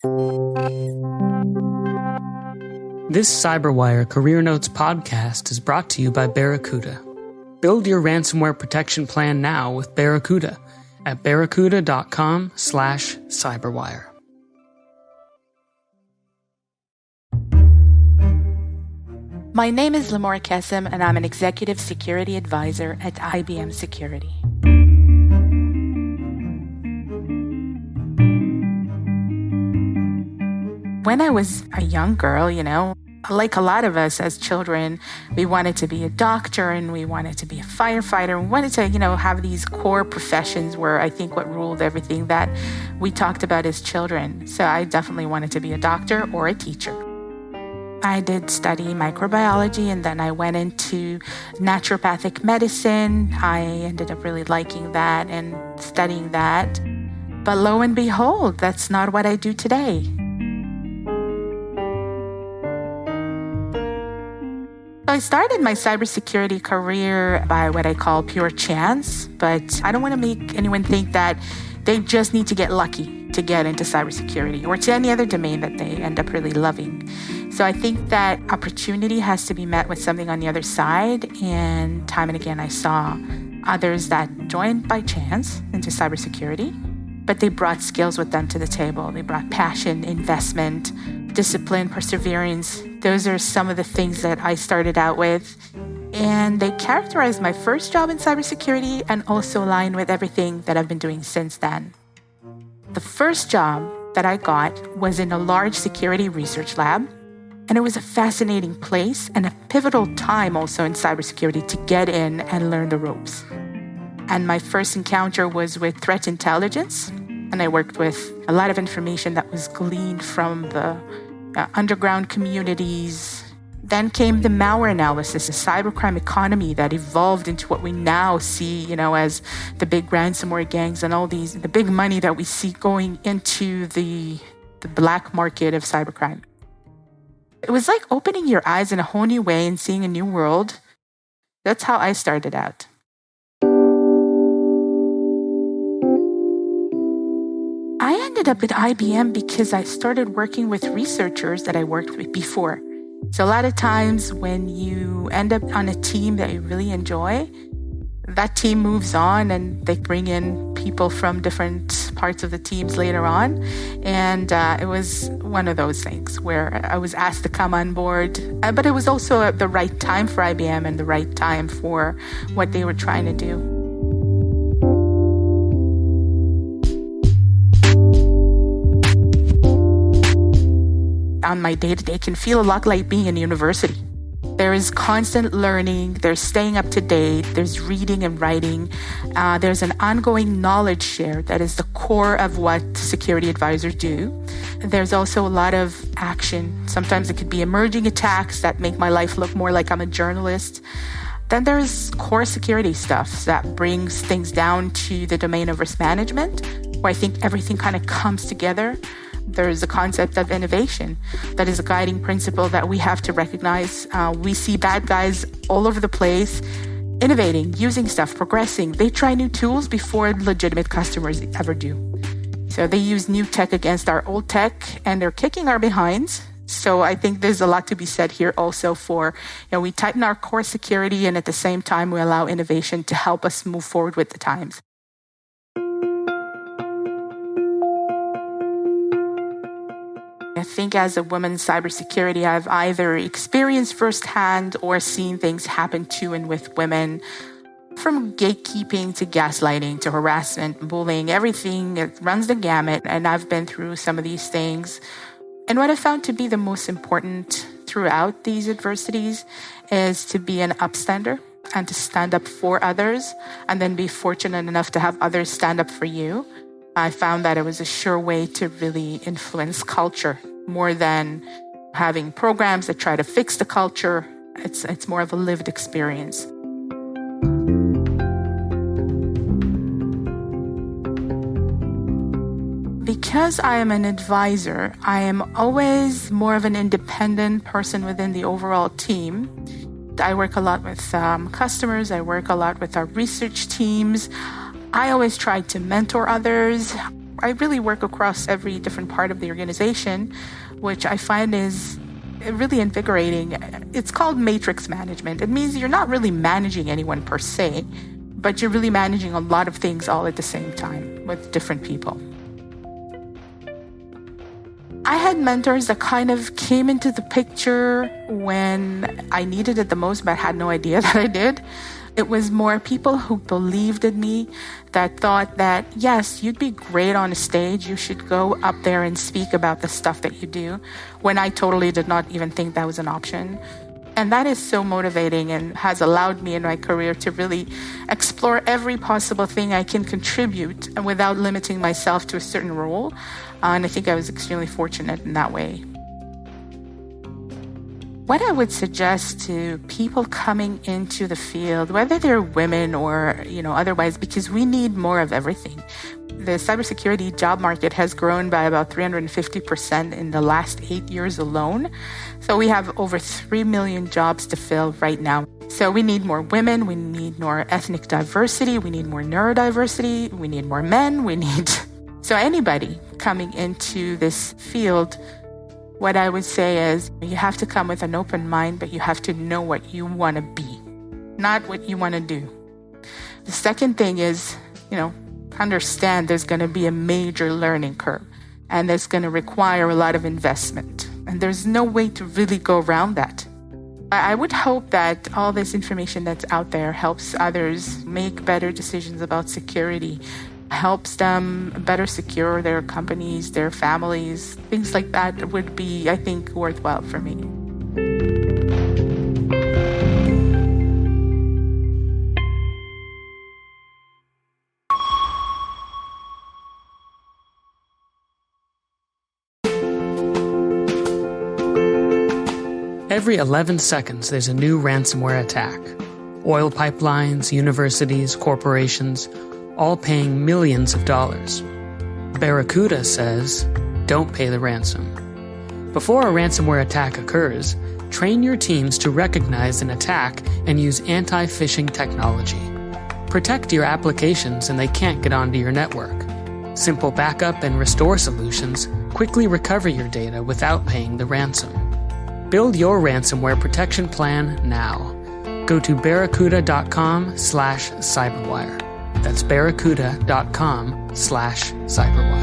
This CyberWire Career Notes podcast is brought to you by Barracuda. Build your ransomware protection plan now with Barracuda at barracuda.com/cyberwire. My name is Limor Kessem, and I'm an executive security advisor at IBM Security. When I was a young girl, like a lot of us as children, we wanted to be a doctor and we wanted to be a firefighter. We wanted to, have these core professions where I think what ruled everything that we talked about as children. So I definitely wanted to be a doctor or a teacher. I did study microbiology, and then I went into naturopathic medicine. I ended up really liking that and studying that. But lo and behold, that's not what I do today. I started my cybersecurity career by what I call pure chance, but I don't want to make anyone think that they just need to get lucky to get into cybersecurity or to any other domain that they end up really loving. So I think that opportunity has to be met with something on the other side. And time and again, I saw others that joined by chance into cybersecurity, but they brought skills with them to the table. They brought passion, investment, discipline, perseverance. Those are some of the things that I started out with. And they characterized my first job in cybersecurity and also align with everything that I've been doing since then. The first job that I got was in a large security research lab. And it was a fascinating place and a pivotal time also in cybersecurity to get in and learn the ropes. And my first encounter was with threat intelligence. And I worked with a lot of information that was gleaned from the underground communities. Then came the malware analysis, the cybercrime economy that evolved into what we now see, as the big ransomware gangs and all the big money that we see going into the black market of cybercrime. It was like opening your eyes in a whole new way and seeing a new world. That's how I started out. I ended up at IBM because I started working with researchers that I worked with before. So a lot of times when you end up on a team that you really enjoy, that team moves on and they bring in people from different parts of the teams later on. And it was one of those things where I was asked to come on board. But it was also the right time for IBM and the right time for what they were trying to do. On my day-to-day can feel a lot like being in university. There is constant learning, there's staying up to date, there's reading and writing, there's an ongoing knowledge share that is the core of what security advisors do. There's also a lot of action. Sometimes it could be emerging attacks that make my life look more like I'm a journalist. Then there's core security stuff that brings things down to the domain of risk management, where I think everything kind of comes together. There's a concept of innovation that is a guiding principle that we have to recognize. We see bad guys all over the place, innovating, using stuff, progressing. They try new tools before legitimate customers ever do. So they use new tech against our old tech, and they're kicking our behinds. So I think there's a lot to be said here also for, we tighten our core security, and at the same time, we allow innovation to help us move forward with the times. I think as a woman in cybersecurity, I've either experienced firsthand or seen things happen to and with women, from gatekeeping to gaslighting to harassment, bullying, everything. It runs the gamut, and I've been through some of these things. And what I found to be the most important throughout these adversities is to be an upstander and to stand up for others, and then be fortunate enough to have others stand up for you. I found that it was a sure way to really influence culture more than having programs that try to fix the culture. It's more of a lived experience. Because I am an advisor, I am always more of an independent person within the overall team. I work a lot with customers. I work a lot with our research teams. I always try to mentor others. I really work across every different part of the organization, which I find is really invigorating. It's called matrix management. It means you're not really managing anyone per se, but you're really managing a lot of things all at the same time with different people. I had mentors that kind of came into the picture when I needed it the most, but had no idea that I did. It was more people who believed in me, that thought that, yes, you'd be great on a stage. You should go up there and speak about the stuff that you do, when I totally did not even think that was an option. And that is so motivating and has allowed me in my career to really explore every possible thing I can contribute without limiting myself to a certain role. And I think I was extremely fortunate in that way. What I would suggest to people coming into the field, whether they're women or, otherwise, because we need more of everything. The cybersecurity job market has grown by about 350% in the last 8 years alone. So we have over 3 million jobs to fill right now. So we need more women, we need more ethnic diversity, we need more neurodiversity, we need more men, So anybody coming into this field, what I would say is you have to come with an open mind, but you have to know what you want to be, not what you want to do. The second thing is, understand there's going to be a major learning curve, and that's going to require a lot of investment. And there's no way to really go around that. I would hope that all this information that's out there helps others make better decisions about security, helps them better secure their companies, their families. Things like that would be, I think, worthwhile for me. Every 11 seconds, there's a new ransomware attack. Oil pipelines, universities, corporations, all paying millions of dollars. Barracuda says, don't pay the ransom. Before a ransomware attack occurs, train your teams to recognize an attack and use anti-phishing technology. Protect your applications and they can't get onto your network. Simple backup and restore solutions quickly recover your data without paying the ransom. Build your ransomware protection plan now. Go to barracuda.com/cyberwire. That's barracuda.com/cyberwire.